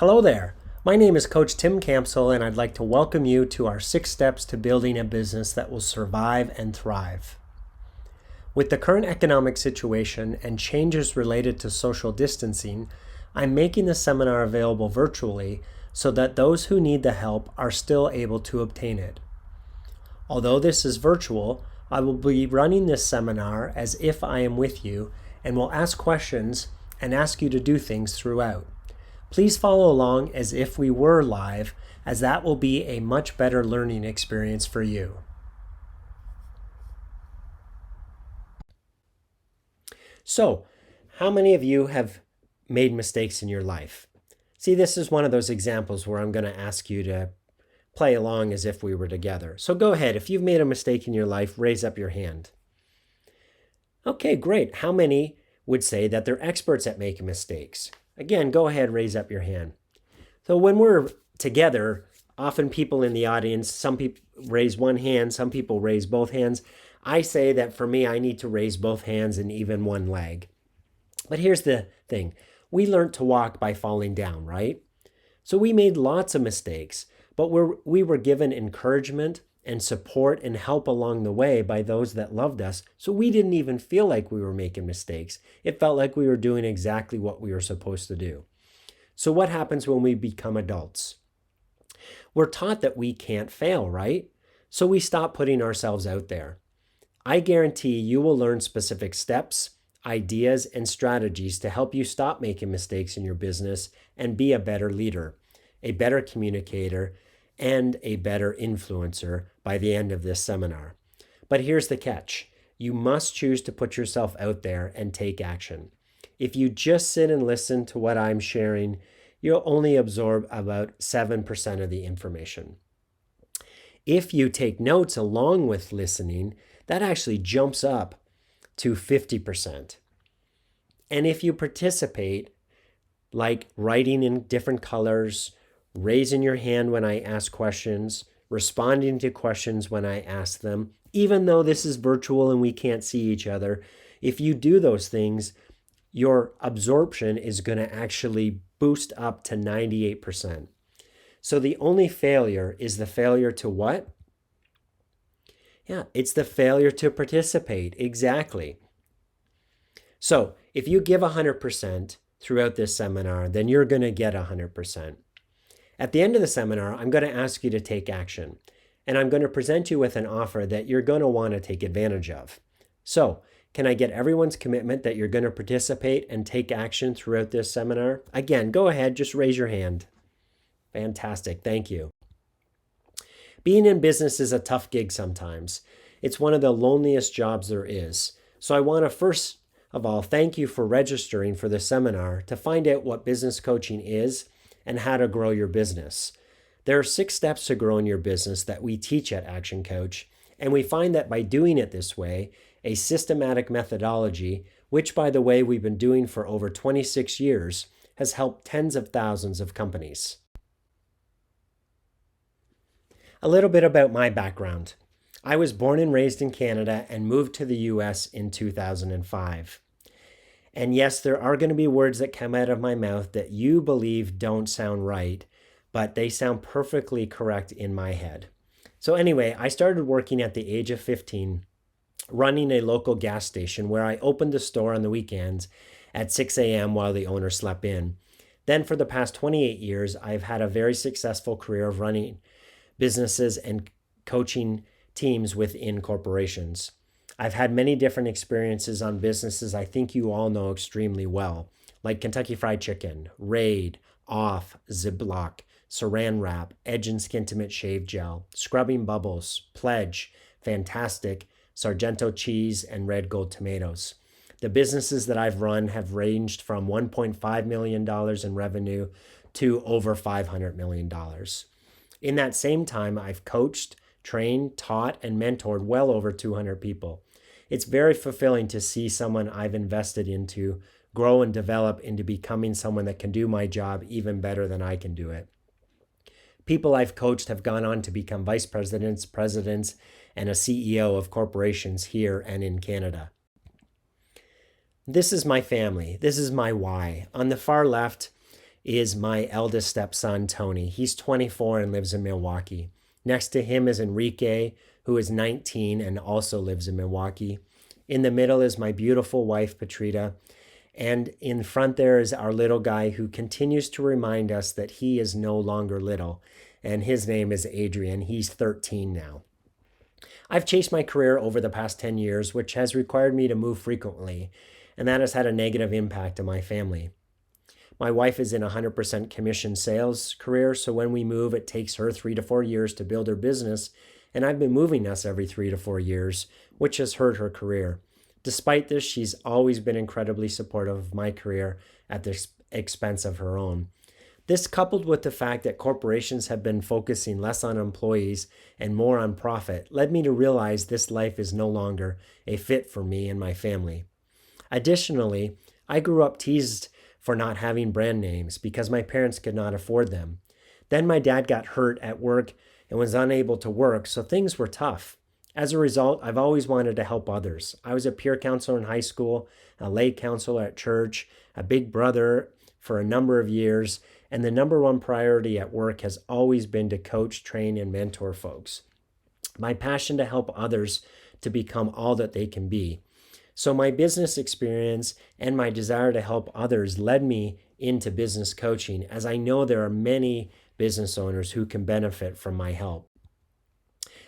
Hello there. My name is Coach Tim Campsell, and I'd like to welcome you to our 6 steps to building a business that will survive and thrive. With the current economic situation and changes related to social distancing, I'm making the seminar available virtually so that those who need the help are still able to obtain it. Although this is virtual, I will be running this seminar as if I am with you and will ask questions and ask you to do things throughout. Please follow along as if we were live, as that will be a much better learning experience for you. So, how many of you have made mistakes in your life? See, this is one of those examples where I'm going to ask you to play along as if we were together. So go ahead. If you've made a mistake in your life, raise up your hand. Okay, great. How many would say that they're experts at making mistakes? Again, go ahead, raise up your hand. So when we're together, often people in the audience, some people raise one hand, some people raise both hands. I say that for me, I need to raise both hands and even one leg. But here's the thing. We learned to walk by falling down, right? So we made lots of mistakes, but we were given encouragement and support and help along the way by those that loved us. So we didn't even feel like we were making mistakes. It felt like we were doing exactly what we were supposed to do. So what happens when we become adults? We're taught that we can't fail, right? So we stop putting ourselves out there. I guarantee you will learn specific steps, ideas, and strategies to help you stop making mistakes in your business and be a better leader, a better communicator, and a better influencer by the end of this seminar. But here's the catch. You must choose to put yourself out there and take action. If you just sit and listen to what I'm sharing, you'll only absorb about 7% of the information. If you take notes along with listening, that actually jumps up to 50%. And if you participate, like writing in different colors, raising your hand when I ask questions, responding to questions when I ask them, even though this is virtual and we can't see each other, if you do those things, your absorption is going to actually boost up to 98%. So the only failure is the failure to what? Yeah, it's the failure to participate. Exactly. So if you give 100% throughout this seminar, then you're going to get 100%. At the end of the seminar, I'm going to ask you to take action, and I'm going to present you with an offer that you're going to want to take advantage of. So, can I get everyone's commitment that you're going to participate and take action throughout this seminar? Again, go ahead, just raise your hand. Fantastic, thank you. Being in business is a tough gig sometimes. It's one of the loneliest jobs there is. So I want to first of all thank you for registering for the seminar to find out what business coaching is and how to grow your business. There are 6 steps to growing your business that we teach at ActionCOACH, and we find that by doing it this way, a systematic methodology, which by the way we've been doing for over 26 years, has helped tens of thousands of companies. A little bit about my background. I was born and raised in Canada and moved to the US in 2005. And yes, there are going to be words that come out of my mouth that you believe don't sound right, but they sound perfectly correct in my head. So anyway, I started working at the age of 15, running a local gas station where I opened the store on the weekends at 6 a.m. while the owner slept in. Then for the past 28 years, I've had a very successful career of running businesses and coaching teams within corporations. I've had many different experiences on businesses I think you all know extremely well, like Kentucky Fried Chicken, Raid, Off, Ziploc, Saran Wrap, Edge and Skintimate Shave Gel, Scrubbing Bubbles, Pledge, Fantastic, Sargento Cheese, and Red Gold Tomatoes. The businesses that I've run have ranged from $1.5 million in revenue to over $500 million. In that same time, I've coached, trained, taught, and mentored well over 200 people. It's very fulfilling to see someone I've invested into grow and develop into becoming someone that can do my job even better than I can do it. People I've coached have gone on to become vice presidents, presidents, and a CEO of corporations here and in Canada. This is my family. This is my why. On the far left is my eldest stepson, Tony. He's 24 and lives in Milwaukee. Next to him is Enrique, who is 19 and also lives in Milwaukee. In the middle is my beautiful wife, Patrita. And in front there is our little guy who continues to remind us that he is no longer little. And his name is Adrian. He's 13 now. I've chased my career over the past 10 years, which has required me to move frequently, and that has had a negative impact on my family. My wife is in a 100% commission sales career, so when we move, it takes her 3 to 4 years to build her business, and I've been moving us every 3 to 4 years, which has hurt her career. Despite this, she's always been incredibly supportive of my career at the expense of her own. This, coupled with the fact that corporations have been focusing less on employees and more on profit, led me to realize this life is no longer a fit for me and my family. Additionally, I grew up teased for not having brand names because my parents could not afford them. Then my dad got hurt at work and was unable to work, so things were tough. As a result, I've always wanted to help others. I was a peer counselor in high school, a lay counselor at church, a big brother for a number of years, and the number one priority at work has always been to coach, train, and mentor folks. My passion to help others to become all that they can be. So my business experience and my desire to help others led me into business coaching, as I know there are many business owners who can benefit from my help.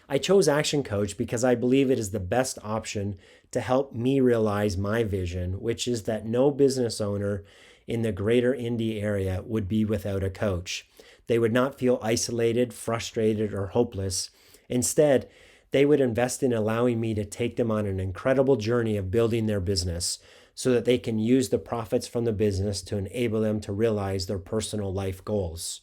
I chose ActionCOACH because I believe it is the best option to help me realize my vision, which is that no business owner in the greater Indy area would be without a coach. They would not feel isolated, frustrated, or hopeless. Instead, they would invest in allowing me to take them on an incredible journey of building their business so that they can use the profits from the business to enable them to realize their personal life goals.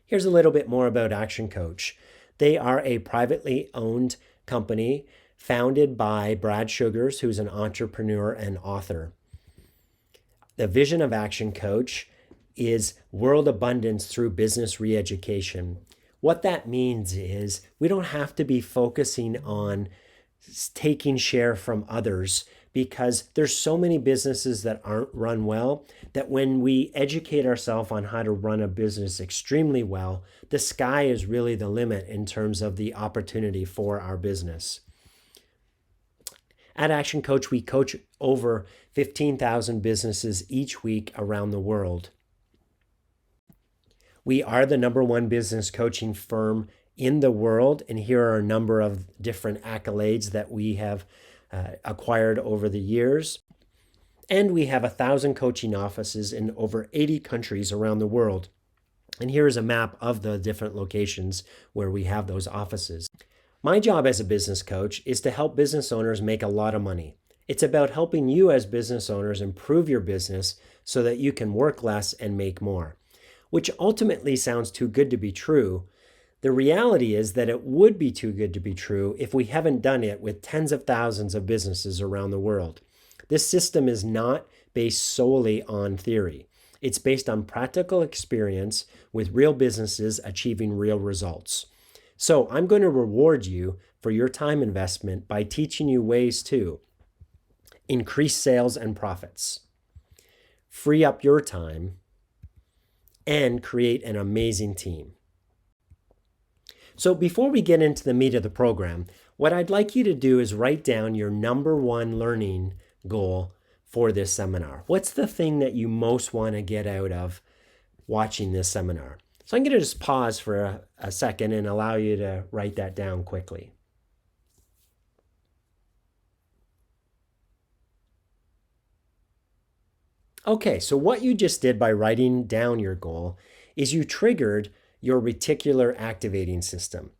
Here's a little bit more about ActionCOACH. They are a privately owned company founded by Brad Sugars, who's an entrepreneur and author. The vision of ActionCOACH is world abundance through business re-education. What that means is we don't have to be focusing on taking share from others, because there's so many businesses that aren't run well that when we educate ourselves on how to run a business extremely well, the sky is really the limit in terms of the opportunity for our business. At ActionCOACH, we coach over 15,000 businesses each week around the world. We are the number one business coaching firm in the world, and here are a number of different accolades that we have acquired over the years. And we have 1,000 coaching offices in over 80 countries around the world. And here is a map of the different locations where we have those offices. My job as a business coach is to help business owners make a lot of money. It's about helping you as business owners improve your business so that you can work less and make more, which ultimately sounds too good to be true. The reality is that it would be too good to be true if we haven't done it with tens of thousands of businesses around the world. This system is not based solely on theory. It's based on practical experience with real businesses achieving real results. So I'm going to reward you for your time investment by teaching you ways to increase sales and profits, free up your time, and create an amazing team. So before we get into the meat of the program, what I'd like you to do is write down your number one learning goal for this seminar. What's the thing that you most want to get out of watching this seminar? So I'm going to just pause for a second and allow you to write that down quickly. Okay, so what you just did by writing down your goal is you triggered your reticular activating system.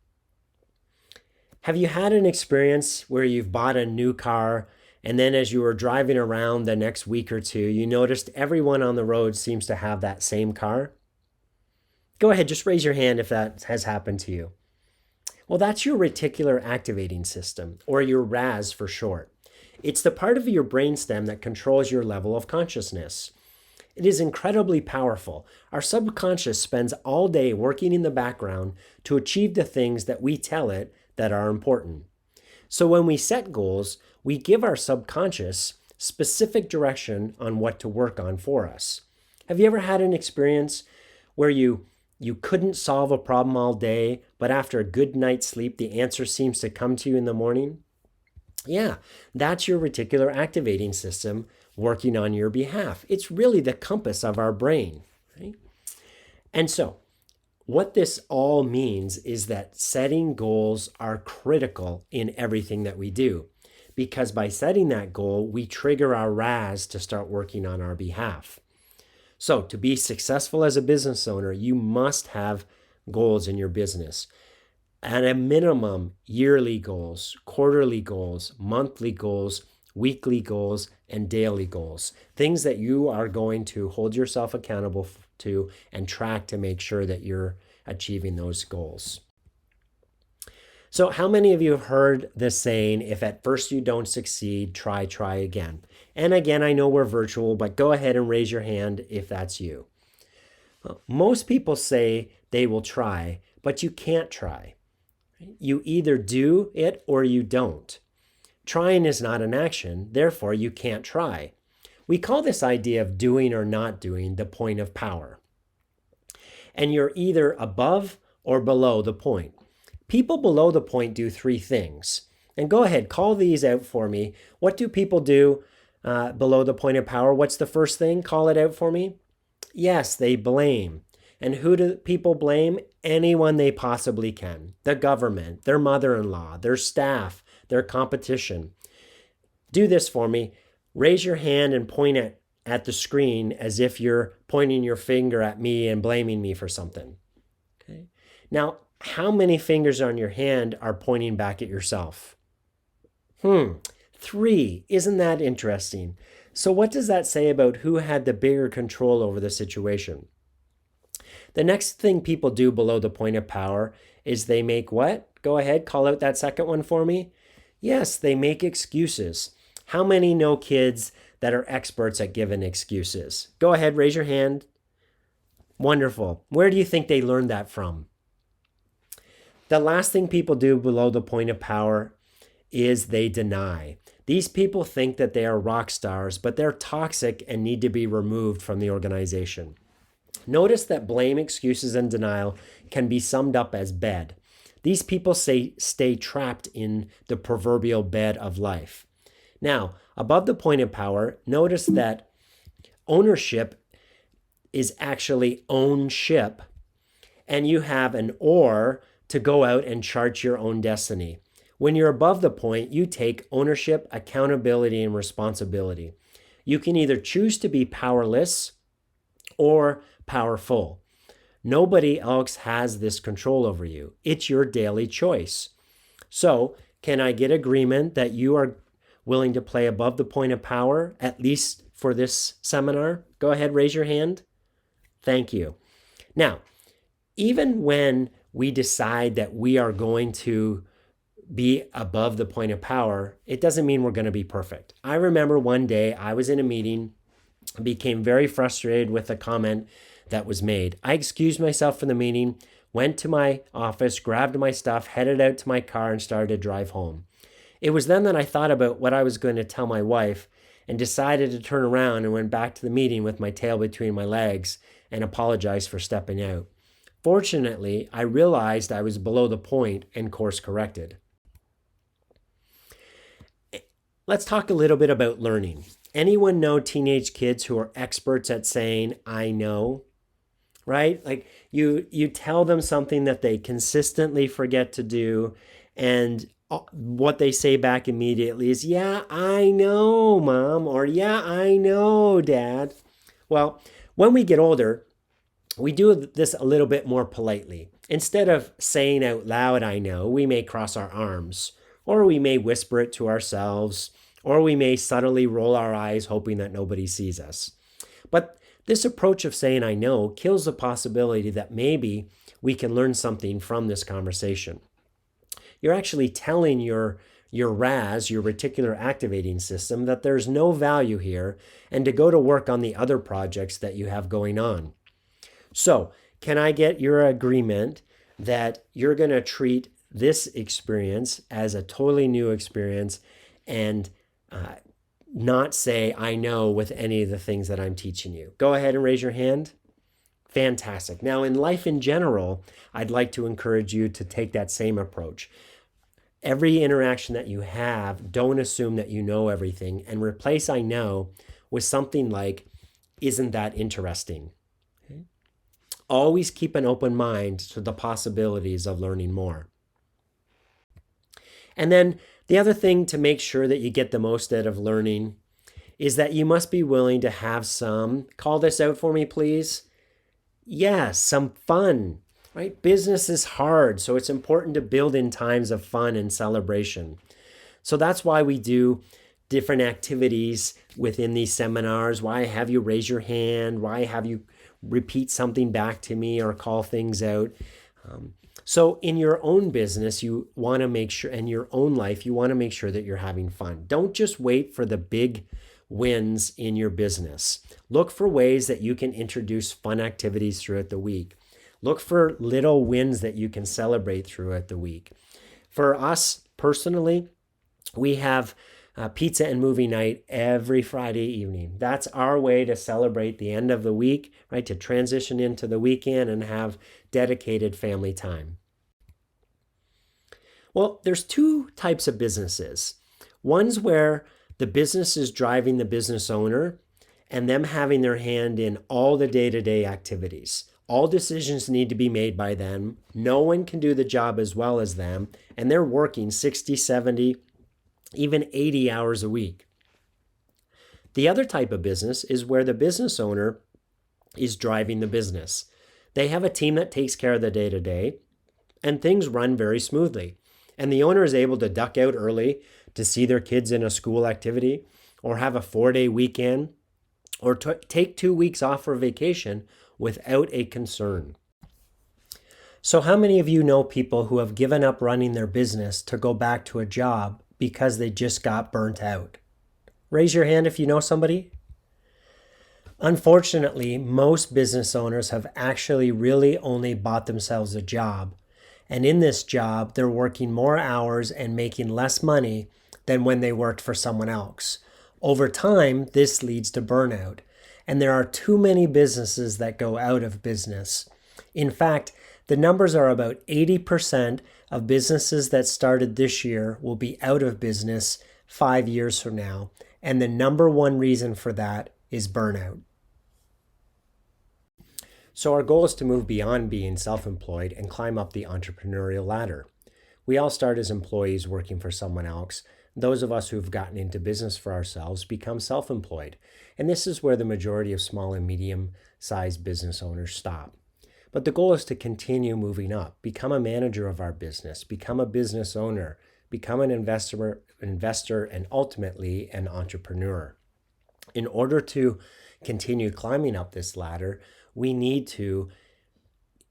Have you had an experience where you've bought a new car and then as you were driving around the next week or two, you noticed everyone on the road seems to have that same car? Go ahead, just raise your hand if that has happened to you. Well, that's your reticular activating system, or your RAS for short. It's the part of your brainstem that controls your level of consciousness. It is incredibly powerful. Our subconscious spends all day working in the background to achieve the things that we tell it that are important. So when we set goals, we give our subconscious specific direction on what to work on for us. Have you ever had an experience where you couldn't solve a problem all day, but after a good night's sleep, the answer seems to come to you in the morning? Yeah, that's your reticular activating system working on your behalf. It's really the compass of our brain, right? And so, what this all means is that setting goals are critical in everything that we do, because by setting that goal, we trigger our RAS to start working on our behalf. So, to be successful as a business owner, you must have goals in your business. At a minimum, yearly goals, quarterly goals, monthly goals, weekly goals, and daily goals. Things that you are going to hold yourself accountable to and track to make sure that you're achieving those goals. So, how many of you have heard the saying, if at first you don't succeed, try again? And again, I know we're virtual, but go ahead and raise your hand if that's you. Most people say they will try, but you can't try. You either do it or you don't. Trying is not an action, therefore you can't try. We call this idea of doing or not doing the point of power. And you're either above or below the point. People below the point do three things. And go ahead, call these out for me. What do people do below the point of power? What's the first thing? Call it out for me. Yes, they blame. And who do people blame? Anyone they possibly can. The government, their mother-in-law, their staff, their competition. Do this for me. Raise your hand and point at the screen as if you're pointing your finger at me and blaming me for something. Okay. Now, how many fingers on your hand are pointing back at yourself? 3. Isn't that interesting? So what does that say about who had the bigger control over the situation? The next thing people do below the point of power is they make what? Go ahead, call out that second one for me. Yes, they make excuses. How many know kids that are experts at giving excuses? Go ahead, raise your hand. Wonderful. Where do you think they learned that from? The last thing people do below the point of power is they deny. These people think that they are rock stars, but they're toxic and need to be removed from the organization. Notice that blame, excuses, and denial can be summed up as bed. These people stay trapped in the proverbial bed of life. Now, above the point of power, notice that ownership is actually own ship, and you have an oar to go out and chart your own destiny. When you're above the point, you take ownership, accountability, and responsibility. You can either choose to be powerless or powerful. Nobody else has this control over you. It's your daily choice. So, can I get agreement that you are willing to play above the point of power, at least for this seminar? Go ahead, raise your hand. Thank you. Now, even when we decide that we are going to be above the point of power, it doesn't mean we're going to be perfect. I remember one day I was in a meeting, became very frustrated with a comment that was made. I excused myself from the meeting, went to my office, grabbed my stuff, headed out to my car, and started to drive home. It was then that I thought about what I was going to tell my wife and decided to turn around and went back to the meeting with my tail between my legs and apologized for stepping out. Fortunately, I realized I was below the point and course corrected. Let's talk a little bit about learning. Anyone know teenage kids who are experts at saying, I know? Right? Like you tell them something that they consistently forget to do, and what they say back immediately is, yeah, I know, Mom, or yeah, I know, Dad. Well, when we get older, we do this a little bit more politely. Instead of saying out loud, I know, we may cross our arms, or we may whisper it to ourselves, or we may subtly roll our eyes hoping that nobody sees us. But this approach of saying I know kills the possibility that maybe we can learn something from this conversation. You're actually telling your RAS, your reticular activating system, that there's no value here and to go to work on the other projects that you have going on. So, can I get your agreement that you're going to treat this experience as a totally new experience and not say I know with any of the things that I'm teaching you? Go ahead and raise your hand. Fantastic. Now, in life in general, I'd like to encourage you to take that same approach. Every interaction that you have, don't assume that you know everything, and replace I know with something like, isn't that interesting? Okay. Always keep an open mind to the possibilities of learning more. And then the other thing to make sure that you get the most out of learning is that you must be willing to have some, call this out for me, please. Yes, some fun, right? Business is hard, so it's important to build in times of fun and celebration. So that's why we do different activities within these seminars. Why have you raise your hand? Why have you repeat something back to me or call things out? So in your own business, you want to make sure, in your own life, you want to make sure that you're having fun. Don't just wait for the big wins in your business. Look for ways that you can introduce fun activities throughout the week. Look for little wins that you can celebrate throughout the week. For us personally, we have pizza and movie night every Friday evening. That's our way to celebrate the end of the week, right? To transition into the weekend and have dedicated family time. Well, there's two types of businesses. One's where the business is driving the business owner and them having their hand in all the day-to-day activities. All decisions need to be made by them. No one can do the job as well as them, and they're working 60, 70, even 80 hours a week. The other type of business is where the business owner is driving the business. They have a team that takes care of the day-to-day, and things run very smoothly. And the owner is able to duck out early to see their kids in a school activity, or have a 4-day weekend, or take 2 weeks off for vacation without a concern. So how many of you know people who have given up running their business to go back to a job because they just got burnt out? Raise your hand if you know somebody. Unfortunately, most business owners have actually really only bought themselves a job. And in this job, they're working more hours and making less money than when they worked for someone else. Over time, this leads to burnout. And there are too many businesses that go out of business. In fact, the numbers are about 80% of businesses that started this year will be out of business 5 years from now. And the number one reason for that is burnout. So our goal is to move beyond being self-employed and climb up the entrepreneurial ladder. We all start as employees working for someone else. Those of us who've gotten into business for ourselves become self-employed. And this is where the majority of small and medium-sized business owners stop. But the goal is to continue moving up, become a manager of our business, become a business owner, become an investor, and ultimately an entrepreneur. In order to continue climbing up this ladder, we need to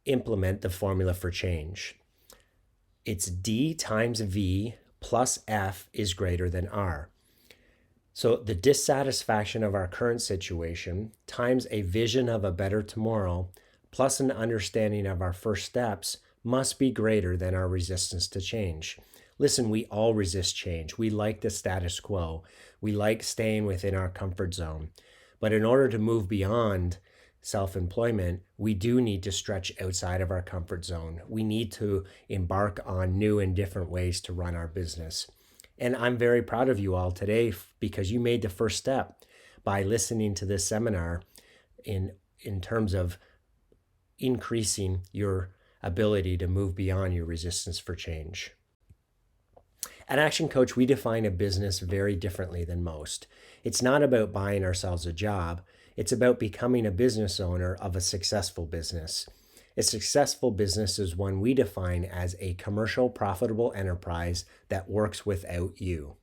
implement the formula for change. It's D times V plus F is greater than R. So the dissatisfaction of our current situation times a vision of a better tomorrow plus an understanding of our first steps must be greater than our resistance to change. Listen, we all resist change. We like the status quo. We like staying within our comfort zone. But in order to move beyond self-employment, we do need to stretch outside of our comfort zone. We need to embark on new and different ways to run our business. And I'm very proud of you all today because you made the first step by listening to this seminar in terms of increasing your ability to move beyond your resistance for change. At ActionCOACH, we define a business very differently than most. It's not about buying ourselves a job. It's about becoming a business owner of a successful business. A successful business is one we define as a commercial, profitable enterprise that works without you.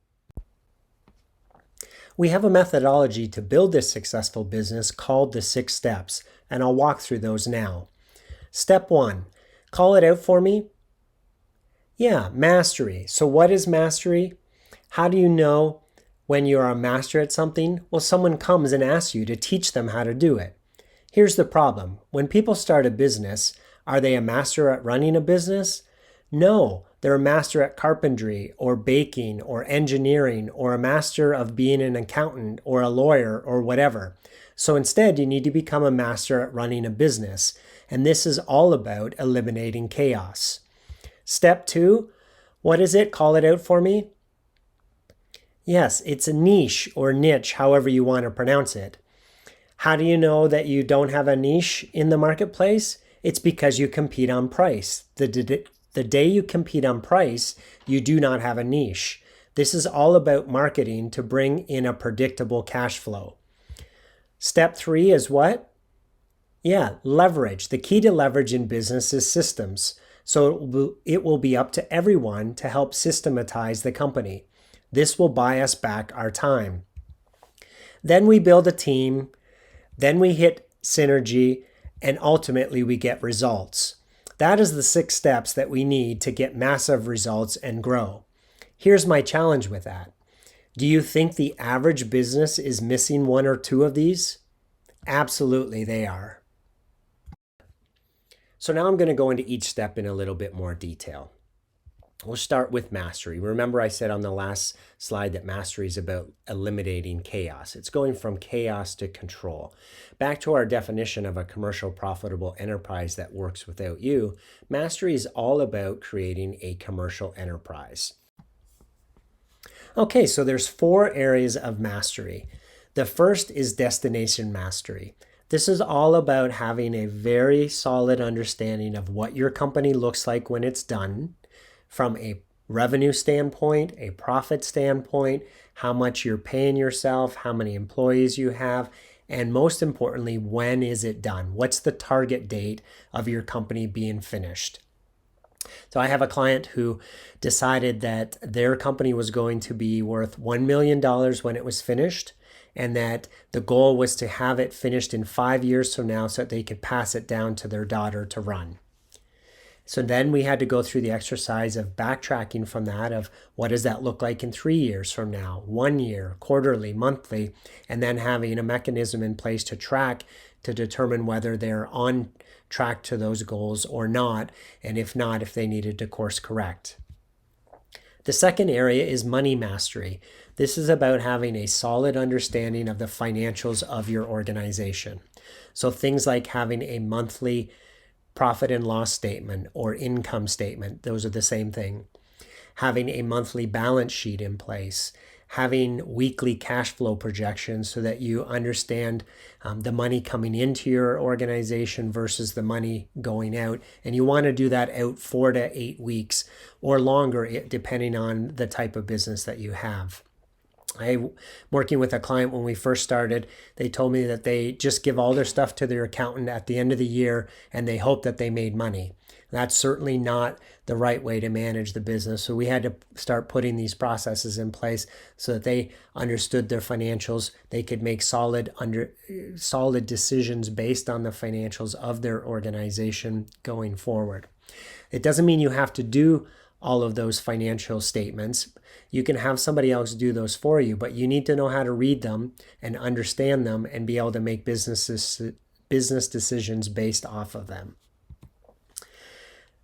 We have a methodology to build this successful business called the 6 steps, and I'll walk through those now. Step 1, call it out for me. Yeah, mastery. So what is mastery? How do you know when you're a master at something? Well, someone comes and asks you to teach them how to do it. Here's the problem. When people start a business, are they a master at running a business? No, They're a master at carpentry or baking or engineering or a master of being an accountant or a lawyer or whatever. So instead, you need to become a master at running a business. And this is all about eliminating chaos. Step 2, what is it? Call it out for me. Yes, it's a niche or niche, however you want to pronounce it. How do you know that you don't have a niche in the marketplace? It's because you compete on price. The day you compete on price, you do not have a niche. This is all about marketing to bring in a predictable cash flow. Step 3 is what? Yeah, leverage. The key to leverage in business is systems. So it will be up to everyone to help systematize the company. This will buy us back our time. Then we build a team, then we hit synergy, and ultimately we get results. That is the 6 steps that we need to get massive results and grow. Here's my challenge with that. Do you think the average business is missing 1 or 2 of these? Absolutely, they are. So now I'm going to go into each step in a little bit more detail. We'll start with mastery. Remember I said on the last slide that mastery is about eliminating chaos. It's going from chaos to control. Back to our definition of a commercial profitable enterprise that works without you, mastery is all about creating a commercial enterprise. Okay, so there's 4 areas of mastery. The first is destination mastery. This is all about having a very solid understanding of what your company looks like when it's done, from a revenue standpoint, a profit standpoint, how much you're paying yourself, how many employees you have, and most importantly, when is it done? What's the target date of your company being finished? So I have a client who decided that their company was going to be worth $1 million when it was finished, and that the goal was to have it finished in 5 years from now so that they could pass it down to their daughter to run. So then we had to go through the exercise of backtracking from that, of what does that look like in 3 years from now, 1 year, quarterly, monthly, and then having a mechanism in place to track to determine whether they're on track to those goals or not, and if not, if they needed to course correct. The second area is money mastery. This is about having a solid understanding of the financials of your organization. So things like having a monthly profit and loss statement or income statement, those are the same thing. Having a monthly balance sheet in place, having weekly cash flow projections so that you understand the money coming into your organization versus the money going out. And you want to do that out 4 to 8 weeks or longer, depending on the type of business that you have. I'm working with a client when we first started. They told me that they just give all their stuff to their accountant at the end of the year and they hope that they made money. That's certainly not the right way to manage the business. So we had to start putting these processes in place so that they understood their financials. They could make solid decisions based on the financials of their organization going forward. It doesn't mean you have to do all of those financial statements. You can have somebody else do those for you, but you need to know how to read them and understand them and be able to make business decisions based off of them.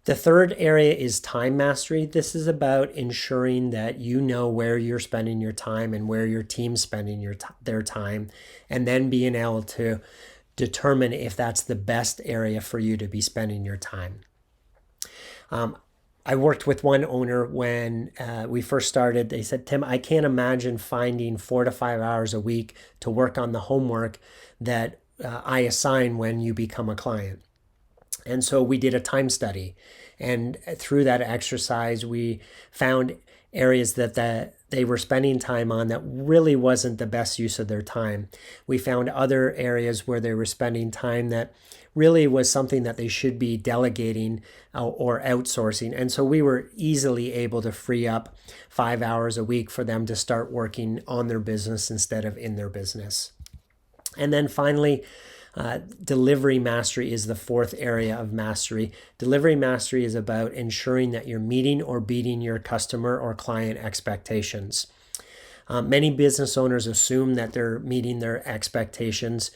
The third area is time mastery. This is about ensuring that you know where you're spending your time and where your team's spending their time, and then being able to determine if that's the best area for you to be spending your time. I worked with one owner when we first started. They said, Tim, I can't imagine finding 4 to 5 hours a week to work on the homework that I assign when you become a client. And so we did a time study. And through that exercise, we found areas that they were spending time on that really wasn't the best use of their time. We found other areas where they were spending time that really was something that they should be delegating or outsourcing. And so we were easily able to free up 5 hours a week for them to start working on their business instead of in their business. And then finally, delivery mastery is the fourth area of mastery. Delivery mastery is about ensuring that you're meeting or beating your customer or client expectations. Many business owners assume that they're meeting their expectations.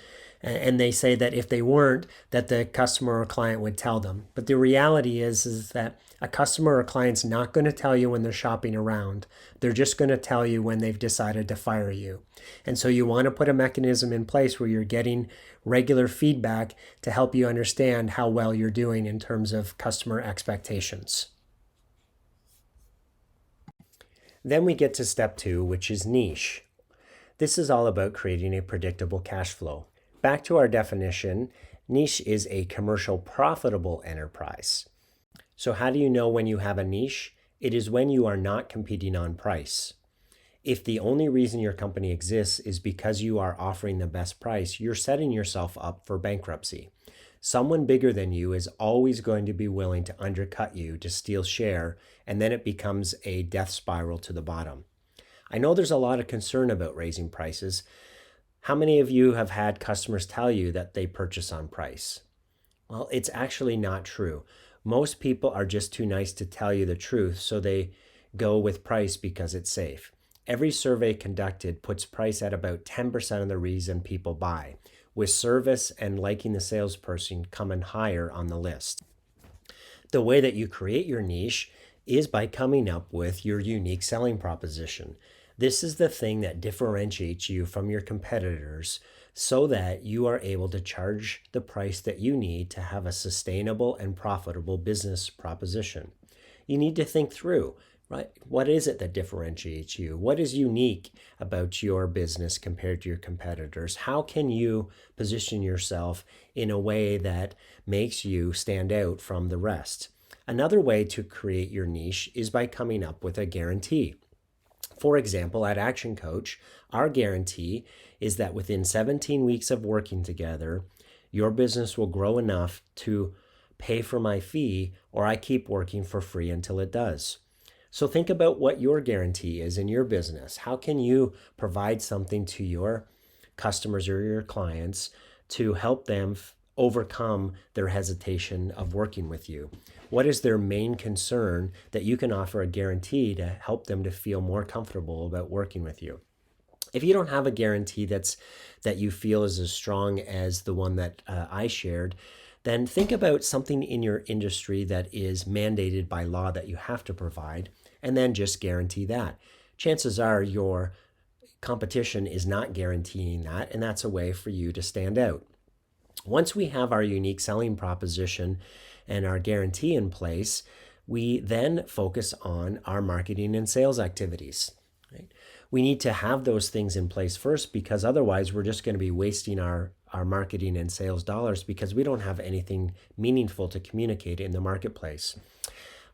And they say that if they weren't, that the customer or client would tell them. But the reality is that a customer or client's not going to tell you when they're shopping around. They're just going to tell you when they've decided to fire you. And so you want to put a mechanism in place where you're getting regular feedback to help you understand how well you're doing in terms of customer expectations. Then we get to step 2, which is niche. This is all about creating a predictable cash flow. Back to our definition, niche is a commercial profitable enterprise. So how do you know when you have a niche? It is when you are not competing on price. If the only reason your company exists is because you are offering the best price, you're setting yourself up for bankruptcy. Someone bigger than you is always going to be willing to undercut you to steal share, and then it becomes a death spiral to the bottom. I know there's a lot of concern about raising prices. How many of you have had customers tell you that they purchase on price? Well, it's actually not true. Most people are just too nice to tell you the truth, so they go with price because it's safe. Every survey conducted puts price at about 10% of the reason people buy, with service and liking the salesperson coming higher on the list. The way that you create your niche is by coming up with your unique selling proposition. This is the thing that differentiates you from your competitors so that you are able to charge the price that you need to have a sustainable and profitable business proposition. You need to think through, right? What is it that differentiates you? What is unique about your business compared to your competitors? How can you position yourself in a way that makes you stand out from the rest? Another way to create your niche is by coming up with a guarantee. For example, at ActionCOACH, our guarantee is that within 17 weeks of working together, your business will grow enough to pay for my fee, or I keep working for free until it does. So think about what your guarantee is in your business. How can you provide something to your customers or your clients to help them overcome their hesitation of working with you? What is their main concern that you can offer a guarantee to help them to feel more comfortable about working with you? If you don't have a guarantee that you feel is as strong as the one that I shared, then think about something in your industry that is mandated by law that you have to provide, and then just guarantee that. Chances are your competition is not guaranteeing that, and that's a way for you to stand out. Once we have our unique selling proposition and our guarantee in place, we then focus on our marketing and sales activities. Right? We need to have those things in place first, because otherwise we're just going to be wasting our marketing and sales dollars because we don't have anything meaningful to communicate in the marketplace.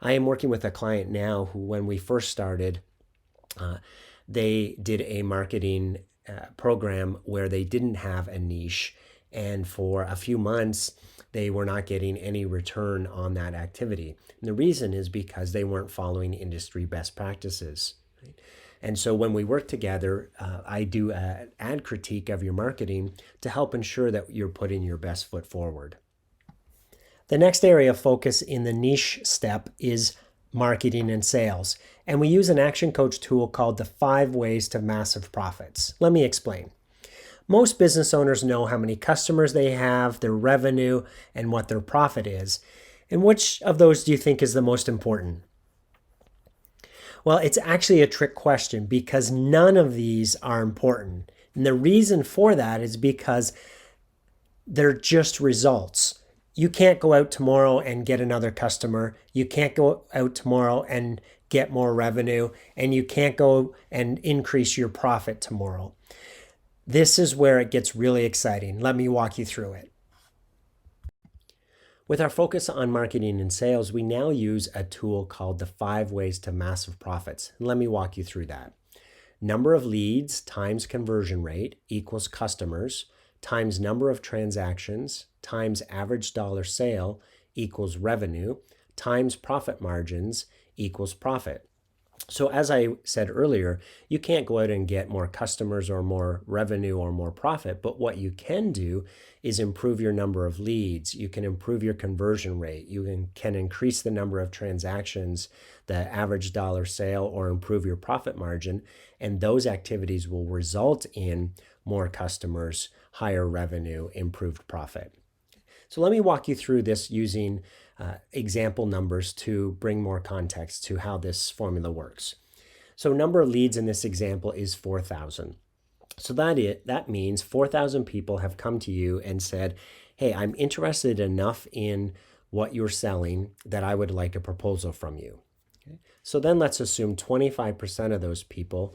I am working with a client now who, when we first started, they did a marketing program where they didn't have a niche, and for a few months they were not getting any return on that activity. And the reason is because they weren't following industry best practices. Right? And so when we work together, I do an ad critique of your marketing to help ensure that you're putting your best foot forward. The next area of focus in the niche step is marketing and sales. And we use an ActionCOACH tool called the 5 Ways to Massive Profits. Let me explain. Most business owners know how many customers they have, their revenue, and what their profit is. And which of those do you think is the most important? Well, it's actually a trick question because none of these are important. And the reason for that is because they're just results. You can't go out tomorrow and get another customer. You can't go out tomorrow and get more revenue. And you can't go and increase your profit tomorrow. This is where it gets really exciting. Let me walk you through it. With our focus on marketing and sales, we now use a tool called the 5 Ways to Massive Profits. Let me walk you through that. Number of leads times conversion rate equals customers times number of transactions times average dollar sale equals revenue times profit margins equals profit. So as I said earlier, you can't go out and get more customers or more revenue or more profit, but what you can do is improve your number of leads. You can improve your conversion rate. You can increase the number of transactions, the average dollar sale, or improve your profit margin. And those activities will result in more customers, higher revenue, improved profit. So let me walk you through this using example numbers to bring more context to how this formula works. So number of leads in this example is 4,000. So that means 4,000 people have come to you and said, hey, I'm interested enough in what you're selling that I would like a proposal from you. Okay? So then let's assume 25% of those people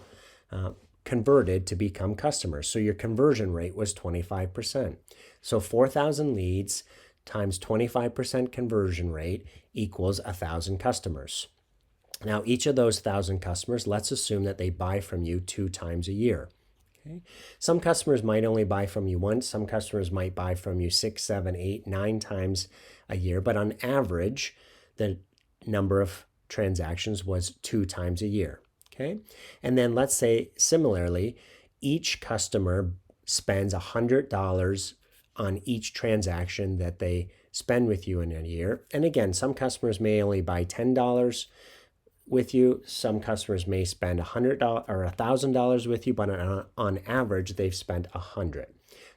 converted to become customers. So your conversion rate was 25%. So 4,000 leads times 25% conversion rate equals 1,000 customers. Now, each of those 1,000 customers, let's assume that they buy from you 2 times a year. Okay? Some customers might only buy from you once. Some customers might buy from you 6, 7, 8, 9 times a year. But on average, the number of transactions was 2 times a year. Okay? And then let's say similarly, each customer spends $100 on each transaction that they spend with you in a year. And again, some customers may only buy $10 with you. Some customers may spend $100 or $1,000 with you, but on average, they've spent $100.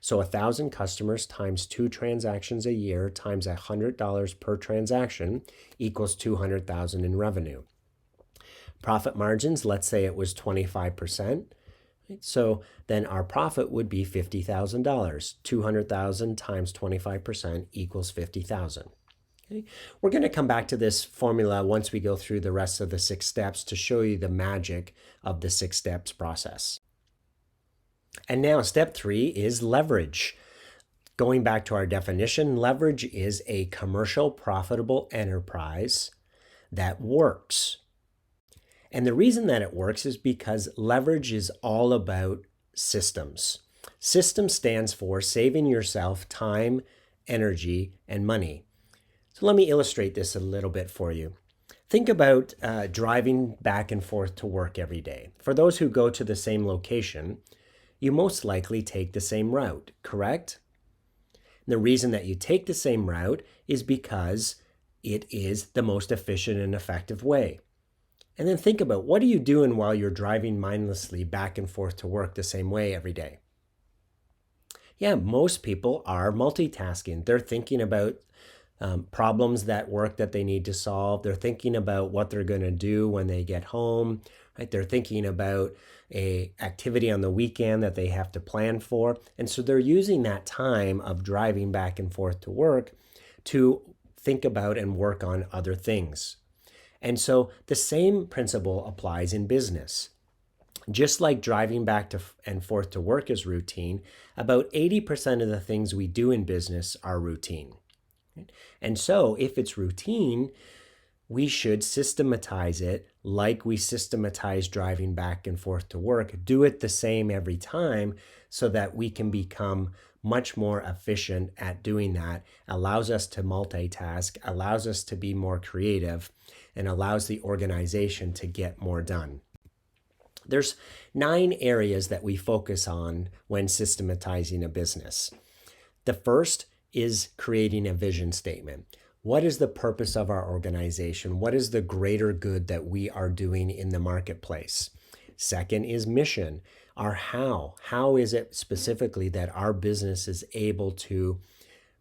So 1,000 customers times 2 transactions a year times $100 per transaction equals $200,000 in revenue. Profit margins, let's say it was 25%. So then our profit would be $50,000. 200,000 times 25% equals 50,000. Okay. We're going to come back to this formula once we go through the rest of the 6 steps to show you the magic of the 6 steps process. And now step 3 is leverage. Going back to our definition, leverage is a commercial profitable enterprise that works. And the reason that it works is because leverage is all about systems. System stands for saving yourself time, energy, and money. So let me illustrate this a little bit for you. Think about driving back and forth to work every day. For those who go to the same location, you most likely take the same route, correct? And the reason that you take the same route is because it is the most efficient and effective way. And then think about, what are you doing while you're driving mindlessly back and forth to work the same way every day? Yeah, most people are multitasking. They're thinking about problems at work that they need to solve. They're thinking about what they're going to do when they get home. Right? They're thinking about an activity on the weekend that they have to plan for. And so they're using that time of driving back and forth to work to think about and work on other things. And so the same principle applies in business. Just like driving back and forth to work is routine, about 80% of the things we do in business are routine. And so if it's routine, we should systematize it like we systematize driving back and forth to work. Do it the same every time so that we can become much more efficient at doing that. Allows us to multitask, allows us to be more creative, and allows the organization to get more done. There's 9 areas that we focus on when systematizing a business. The first is creating a vision statement. What is the purpose of our organization? What is the greater good that we are doing in the marketplace? Second is mission. Our how. How is it specifically that our business is able to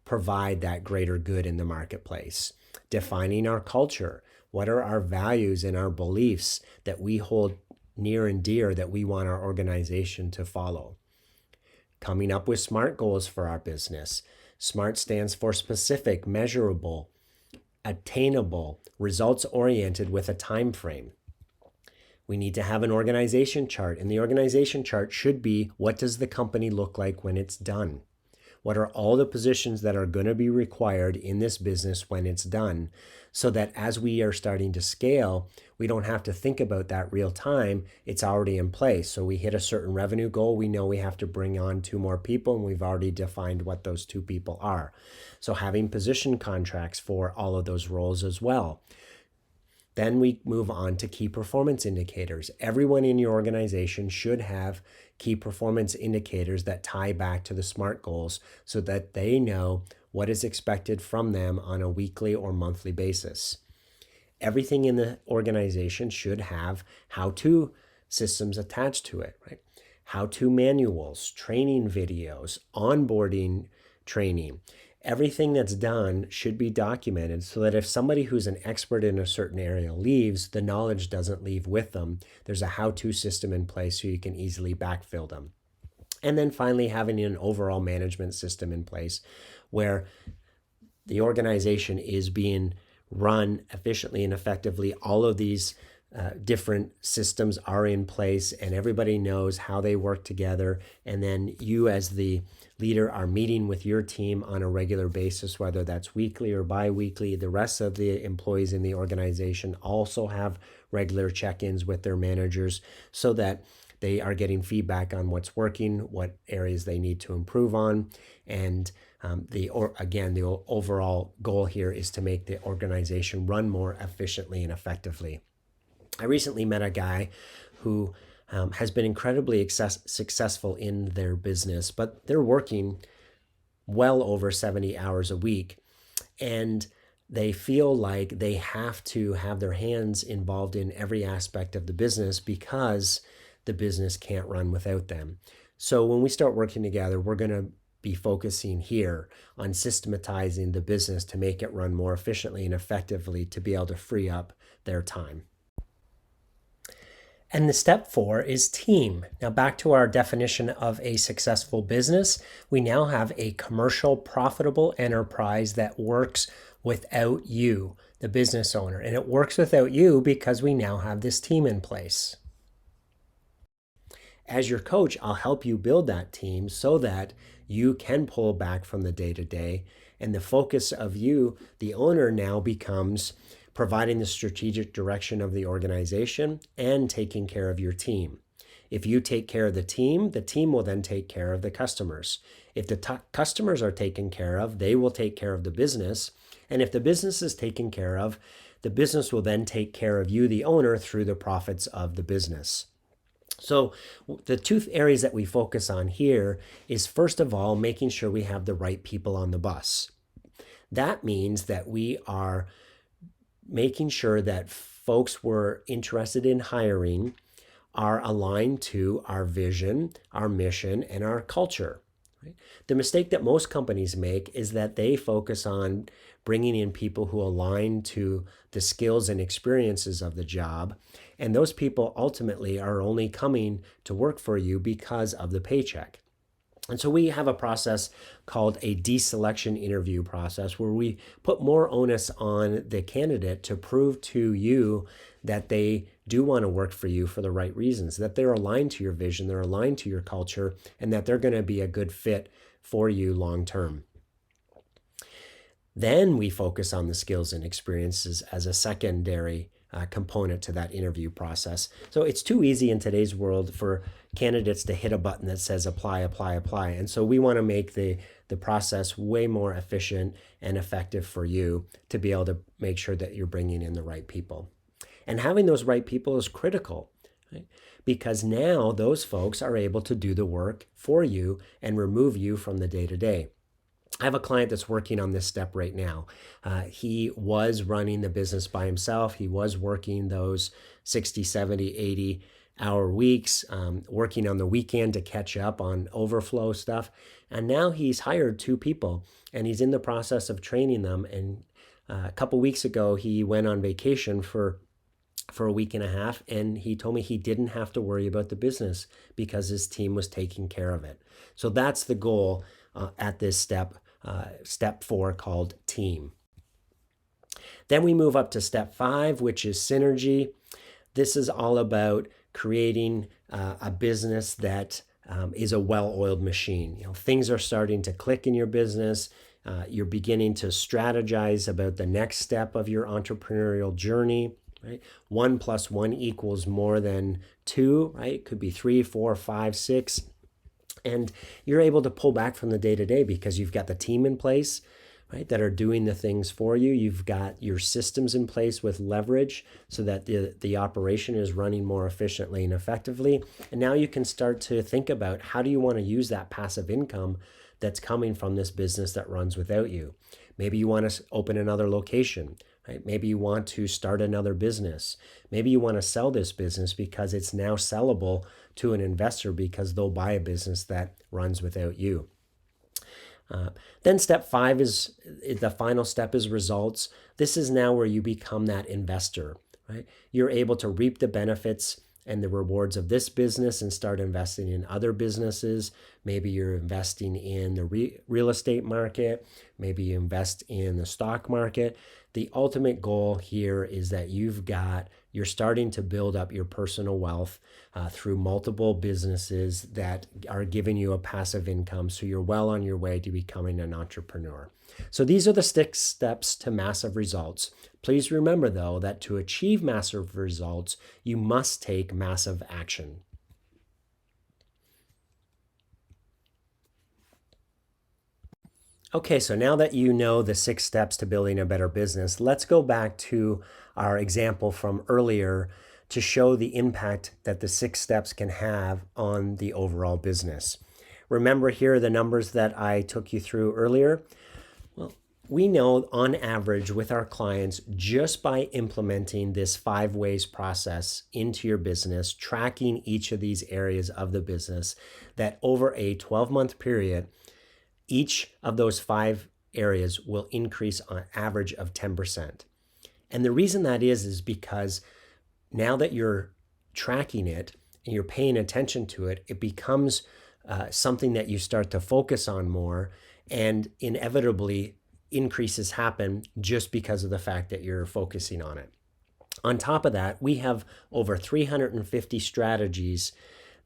provide that greater good in the marketplace? Defining our culture. What are our values and our beliefs that we hold near and dear that we want our organization to follow? Coming up with SMART goals for our business. SMART stands for specific, measurable, attainable, results-oriented with a time frame. We need to have an organization chart, and the organization chart should be, what does the company look like when it's done? What are all the positions that are going to be required in this business when it's done, so that as we are starting to scale, we don't have to think about that real time. It's already in place. So we hit a certain revenue goal. We know we have to bring on 2 more people, and we've already defined what those 2 people are. So having position contracts for all of those roles as well. Then we move on to key performance indicators. Everyone in your organization should have key performance indicators that tie back to the SMART goals so that they know what is expected from them on a weekly or monthly basis. Everything in the organization should have how-to systems attached to it, right? how-to manuals, training videos, onboarding training. Everything that's done should be documented so that if somebody who's an expert in a certain area leaves, the knowledge doesn't leave with them. There's a how-to system in place so you can easily backfill them. And then finally, having an overall management system in place where the organization is being run efficiently and effectively. All of these different systems are in place and everybody knows how they work together. And then you as the leader are meeting with your team on a regular basis, whether that's weekly or bi-weekly. The rest of the employees in the organization also have regular check-ins with their managers so that they are getting feedback on what's working, what areas they need to improve on, and the overall goal here is to make the organization run more efficiently and effectively. I recently met a guy who has been incredibly successful in their business, but they're working well over 70 hours a week, and they feel like they have to have their hands involved in every aspect of the business because the business can't run without them. So when we start working together, we're going to be focusing here on systematizing the business to make it run more efficiently and effectively to be able to free up their time. And the step 4 is team. Now back to our definition of a successful business, we now have a commercial profitable enterprise that works without you, the business owner. And it works without you because we now have this team in place. As your coach, I'll help you build that team so that you can pull back from the day-to-day, and the focus of you, the owner, now becomes providing the strategic direction of the organization and taking care of your team. If you take care of the team will then take care of the customers. If the customers are taken care of, they will take care of the business. And if the business is taken care of, the business will then take care of you, the owner, through the profits of the business. So the two areas that we focus on here is, first of all, making sure we have the right people on the bus. That means that we are making sure that folks we're interested in hiring are aligned to our vision, our mission, and our culture. The mistake that most companies make is that they focus on bringing in people who align to the skills and experiences of the job. And those people ultimately are only coming to work for you because of the paycheck. And so we have a process called a deselection interview process where we put more onus on the candidate to prove to you that they do want to work for you for the right reasons, that they're aligned to your vision, they're aligned to your culture, and that they're going to be a good fit for you long term. Then we focus on the skills and experiences as a secondary component to that interview process. So it's too easy in today's world for candidates to hit a button that says apply, apply, apply. And so we want to make the process way more efficient and effective for you to be able to make sure that you're bringing in the right people. And having those right people is critical, right? Because now those folks are able to do the work for you and remove you from the day-to-day. I have a client that's working on this step right now. He was running the business by himself. He was working those 60, 70, 80-hour weeks, working on the weekend to catch up on overflow stuff. And now he's hired 2 people, and he's in the process of training them. And a couple weeks ago, he went on vacation for a week and a half, and he told me he didn't have to worry about the business because his team was taking care of it. So that's the goal at this step 4, called team. Then we move up to step 5, which is synergy. This is all about creating a business that is a well-oiled machine. Things are starting to click in your business. You're beginning to strategize about the next step of your entrepreneurial journey. Right? 1 + 1 equals more than 2, right? It could be 3, 4, 5, 6. And you're able to pull back from the day-to-day because you've got the team in place, right, that are doing the things for you. You've got your systems in place with leverage so that the operation is running more efficiently and effectively. And now you can start to think about, how do you want to use that passive income that's coming from this business that runs without you? Maybe you want to open another location, right? Maybe you want to start another business. Maybe you want to sell this business because it's now sellable to an investor because they'll buy a business that runs without you. Then step 5 is the final step is results. This is now where you become that investor, right? You're able to reap the benefits and the rewards of this business and start investing in other businesses. Maybe you're investing in the real estate market. Maybe you invest in the stock market. The ultimate goal here is that you're starting to build up your personal wealth through multiple businesses that are giving you a passive income. So you're well on your way to becoming an entrepreneur. So these are the 6 steps to massive results. Please remember, though, that to achieve massive results, you must take massive action. Okay, so now that you know the 6 steps to building a better business, let's go back to our example from earlier to show the impact that the 6 steps can have on the overall business. Remember here the numbers that I took you through earlier? Well, we know on average with our clients, just by implementing this 5 ways process into your business, tracking each of these areas of the business, that over a 12-month period, each of those 5 areas will increase on average of 10%. And the reason that is because now that you're tracking it and you're paying attention to it, it becomes something that you start to focus on more, and inevitably increases happen just because of the fact that you're focusing on it. On top of that, we have over 350 strategies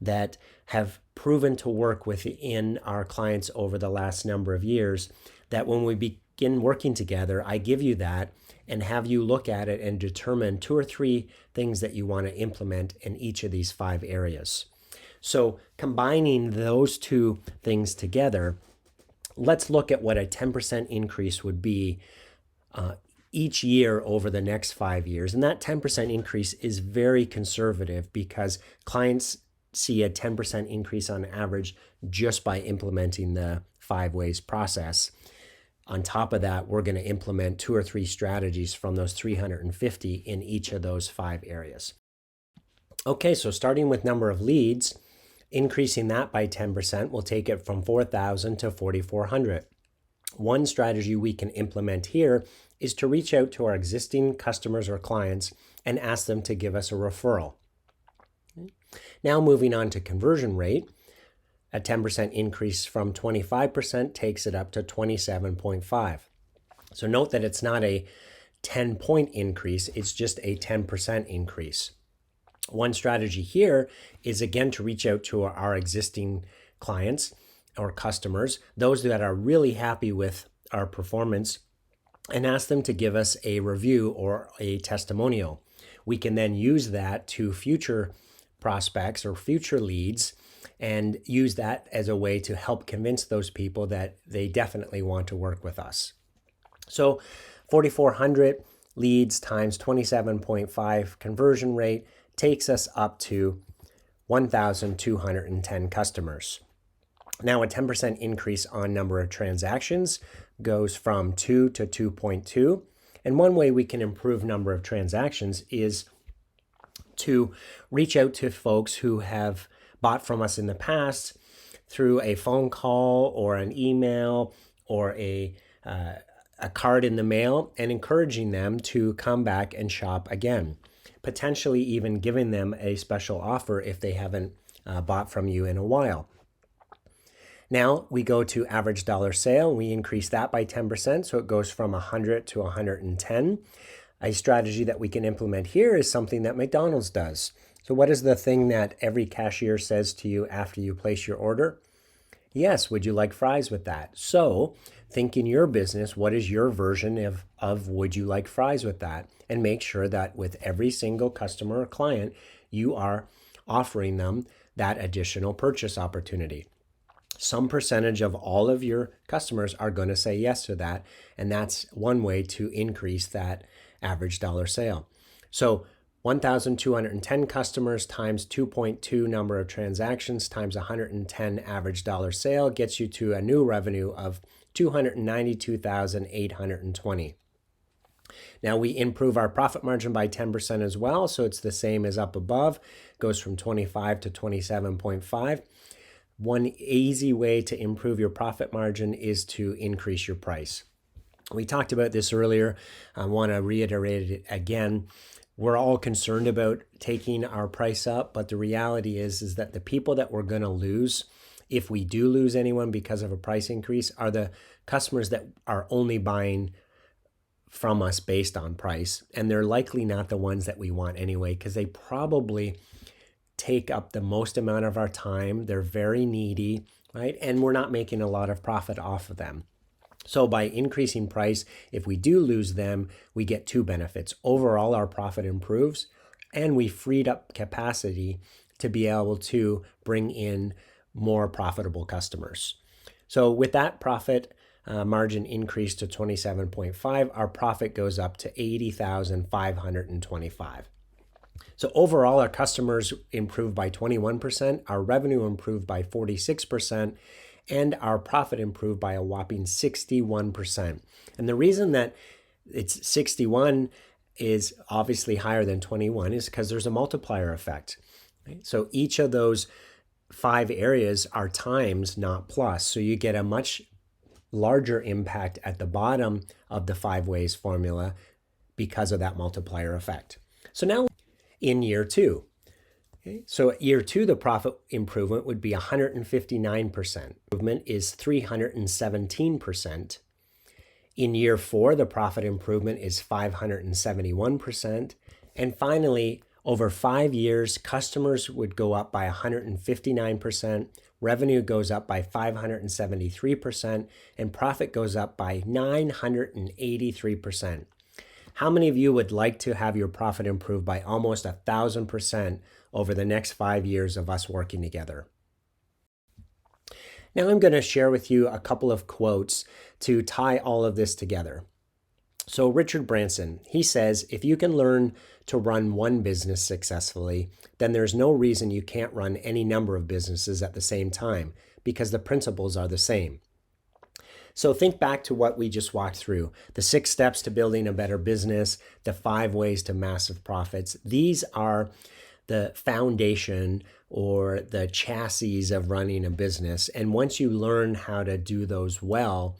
that have proven to work within our clients over the last number of years, that when we begin working together, I give you that and have you look at it and determine 2 or 3 things that you want to implement in each of these 5 areas. So combining those 2 things together, let's look at what a 10% increase would be each year over the next 5 years. And that 10% increase is very conservative because clients see a 10% increase on average just by implementing the 5 ways process. On top of that, we're going to implement 2 or 3 strategies from those 350 in each of those 5 areas. Okay, so starting with number of leads, increasing that by 10% will take it from 4,000 to 4,400. One strategy we can implement here is to reach out to our existing customers or clients and ask them to give us a referral. Now moving on to conversion rate, a 10% increase from 25% takes it up to 27.5. So note that it's not a 10-point increase, it's just a 10% increase. One strategy here is again to reach out to our existing clients or customers, those that are really happy with our performance, and ask them to give us a review or a testimonial. We can then use that to future prospects or future leads and use that as a way to help convince those people that they definitely want to work with us. So 4,400 leads times 27.5 conversion rate takes us up to 1,210 customers. Now a 10% increase on number of transactions goes from 2 to 2.2. And one way we can improve number of transactions is to reach out to folks who have bought from us in the past through a phone call or an email or a card in the mail, and encouraging them to come back and shop again, potentially even giving them a special offer if they haven't bought from you in a while. Now we go to average dollar sale. We increase that by 10%, so it goes from 100 to 110. A strategy that we can implement here is something that McDonald's does. So what is the thing that every cashier says to you after you place your order? Yes, would you like fries with that? So think in your business, what is your version of would you like fries with that? And make sure that with every single customer or client, you are offering them that additional purchase opportunity. Some percentage of all of your customers are going to say yes to that. And that's one way to increase that average dollar sale. So 1,210 customers times 2.2 number of transactions times 110 average dollar sale gets you to a new revenue of $292,820. Now we improve our profit margin by 10% as well, so it's the same as up above, goes from 25 to 27.5. One easy way to improve your profit margin is to increase your price. We talked about this earlier. I want to reiterate it again. We're all concerned about taking our price up, but the reality is that the people that we're going to lose, if we do lose anyone because of a price increase, are the customers that are only buying from us based on price. And they're likely not the ones that we want anyway, because they probably take up the most amount of our time. They're very needy, right? And we're not making a lot of profit off of them. So by increasing price, if we do lose them, we get two benefits. Overall, our profit improves, and we freed up capacity to be able to bring in more profitable customers. So with that profit margin increase to 27.5, our profit goes up to 80,525. So overall, our customers improved by 21%, our revenue improved by 46%, and our profit improved by a whopping 61%. And the reason that it's 61 is obviously higher than 21 is because there's a multiplier effect. Right? So each of those 5 areas are times, not plus. So you get a much larger impact at the bottom of the 5 ways formula because of that multiplier effect. So now in year 2, okay, so year 2, the profit improvement would be 159%. Improvement is 317%. In year 4, the profit improvement is 571%. And finally, over 5 years, customers would go up by 159%, revenue goes up by 573%, and profit goes up by 983%. How many of you would like to have your profit improve by almost 1,000% over the next 5 years of us working together? Now I'm going to share with you a couple of quotes to tie all of this together. So Richard Branson, he says, if you can learn to run one business successfully, then there's no reason you can't run any number of businesses at the same time, because the principles are the same. So think back to what we just walked through, the 6 steps to building a better business, the 5 ways to massive profits. These are the foundation or the chassis of running a business. And once you learn how to do those well,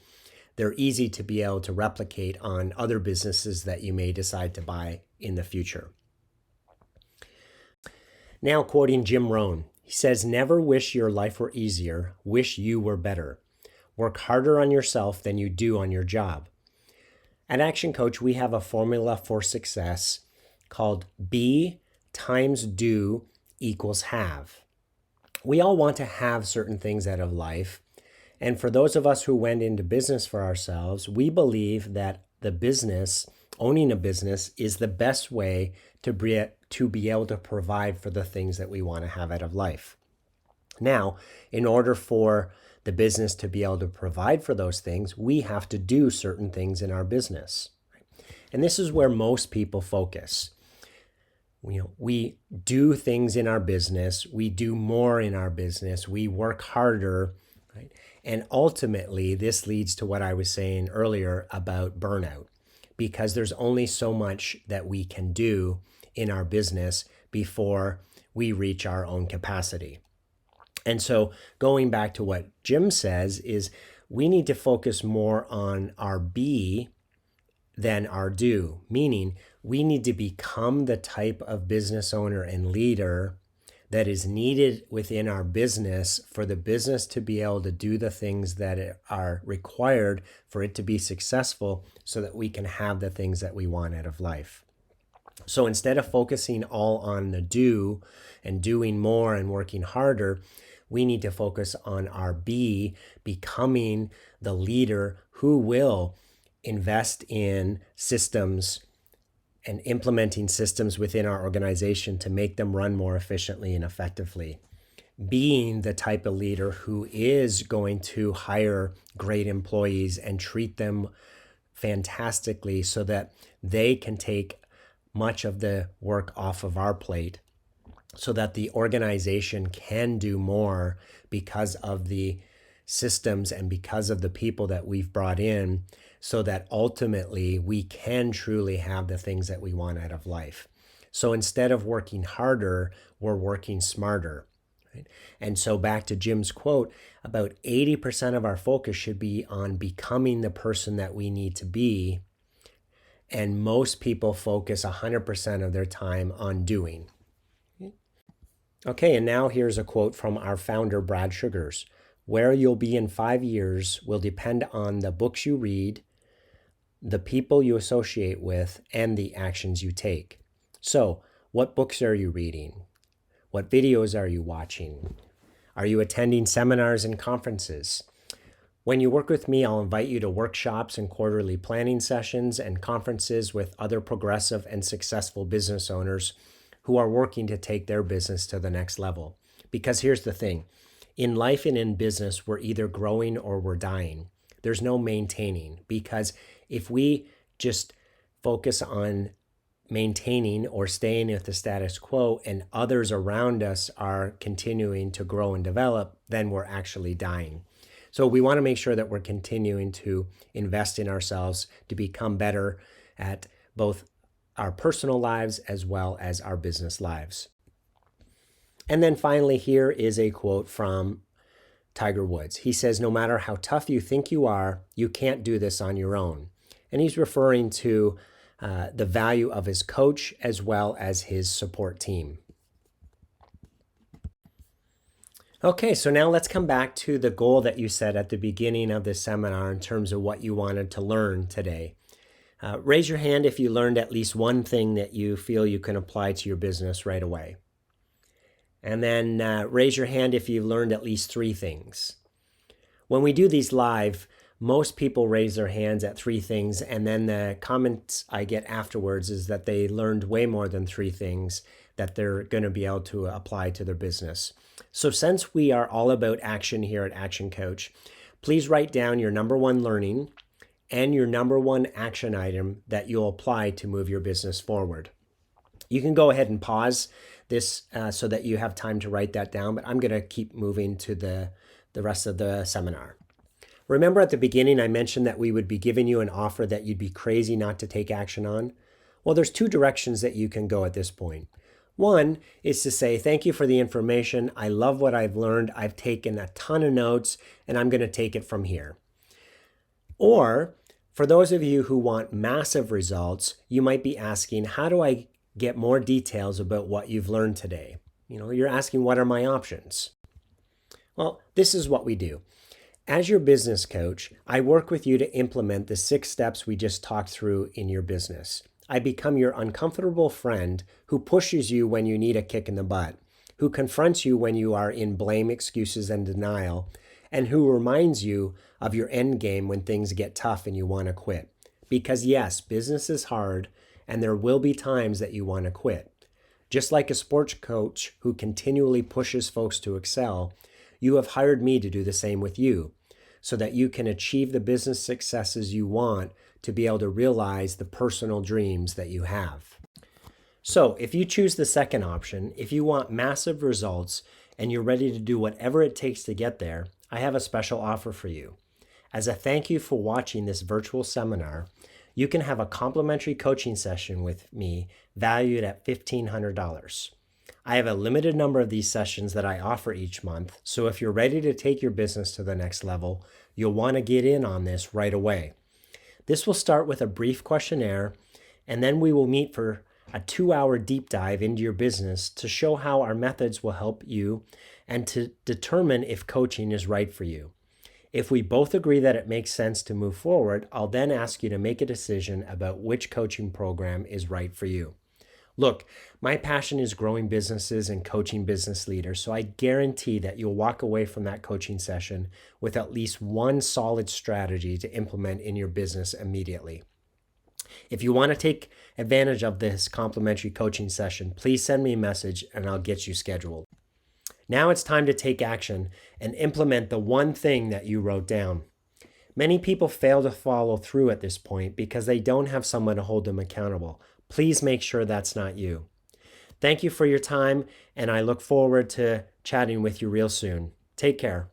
they're easy to be able to replicate on other businesses that you may decide to buy in the future. Now quoting Jim Rohn, he says, never wish your life were easier, wish you were better. Work harder on yourself than you do on your job. At ActionCOACH, we have a formula for success called be times do equals have. We all want to have certain things out of life. And for those of us who went into business for ourselves, we believe that the business, owning a business, is the best way to be able to provide for the things that we want to have out of life. Now, in order for the business to be able to provide for those things, we have to do certain things in our business. And this is where most people focus. We do things in our business, we do more in our business, we work harder, right? And ultimately, this leads to what I was saying earlier about burnout, because there's only so much that we can do in our business before we reach our own capacity. And so going back to what Jim says is we need to focus more on our be than our do, meaning we need to become the type of business owner and leader that is needed within our business for the business to be able to do the things that are required for it to be successful so that we can have the things that we want out of life. So instead of focusing all on the do and doing more and working harder, we need to focus on our be, becoming the leader who will invest in systems and implementing systems within our organization to make them run more efficiently and effectively. Being the type of leader who is going to hire great employees and treat them fantastically so that they can take much of the work off of our plate, so that the organization can do more because of the systems and because of the people that we've brought in, so that ultimately we can truly have the things that we want out of life. So instead of working harder, we're working smarter. Right? And so back to Jim's quote, about 80% of our focus should be on becoming the person that we need to be. And most people focus 100% of their time on doing. Okay, and now here's a quote from our founder, Brad Sugars. Where you'll be in 5 years will depend on the books you read, the people you associate with, and the actions you take. So, what books are you reading? What videos are you watching? Are you attending seminars and conferences? When you work with me, I'll invite you to workshops and quarterly planning sessions and conferences with other progressive and successful business owners who are working to take their business to the next level. Because here's the thing, in life and in business, we're either growing or we're dying. There's no maintaining, because if we just focus on maintaining or staying with the status quo and others around us are continuing to grow and develop, then we're actually dying. So we want to make sure that we're continuing to invest in ourselves to become better at both our personal lives as well as our business lives. And then finally, here is a quote from Tiger Woods. He says, no matter how tough you think you are, you can't do this on your own. And he's referring to the value of his coach as well as his support team. Okay, so now let's come back to the goal that you set at the beginning of this seminar in terms of what you wanted to learn today. Raise your hand if you learned at least one thing that you feel you can apply to your business right away. And then raise your hand if you've learned at least 3 things. When we do these live, most people raise their hands at 3 things, and then the comments I get afterwards is that they learned way more than 3 things that they're going to be able to apply to their business. So since we are all about action here at ActionCOACH, please write down your number 1 learning and your number 1 action item that you'll apply to move your business forward. You can go ahead and pause this so that you have time to write that down, but I'm going to keep moving to the rest of the seminar. Remember at the beginning I mentioned that we would be giving you an offer that you'd be crazy not to take action on? Well, there's 2 directions that you can go at this point. One is to say, thank you for the information. I love what I've learned. I've taken a ton of notes and I'm going to take it from here. Or for those of you who want massive results, you might be asking, how do I get more details about what you've learned today? You're asking, what are my options? Well, this is what we do. As your business coach, I work with you to implement the 6 steps we just talked through in your business. I become your uncomfortable friend who pushes you when you need a kick in the butt, who confronts you when you are in blame, excuses, and denial, and who reminds you of your end game when things get tough and you want to quit. Because yes, business is hard, and there will be times that you want to quit. Just like a sports coach who continually pushes folks to excel, you have hired me to do the same with you, so that you can achieve the business successes you want to be able to realize the personal dreams that you have. So if you choose the second option, if you want massive results and you're ready to do whatever it takes to get there, I have a special offer for you. As a thank you for watching this virtual seminar, you can have a complimentary coaching session with me valued at $1,500. I have a limited number of these sessions that I offer each month, so if you're ready to take your business to the next level, you'll want to get in on this right away. This will start with a brief questionnaire, and then we will meet for a 2-hour deep dive into your business to show how our methods will help you and to determine if coaching is right for you. If we both agree that it makes sense to move forward, I'll then ask you to make a decision about which coaching program is right for you. Look, my passion is growing businesses and coaching business leaders, so I guarantee that you'll walk away from that coaching session with at least one solid strategy to implement in your business immediately. If you want to take advantage of this complimentary coaching session, please send me a message and I'll get you scheduled. Now it's time to take action and implement the one thing that you wrote down. Many people fail to follow through at this point because they don't have someone to hold them accountable. Please make sure that's not you. Thank you for your time, and I look forward to chatting with you real soon. Take care.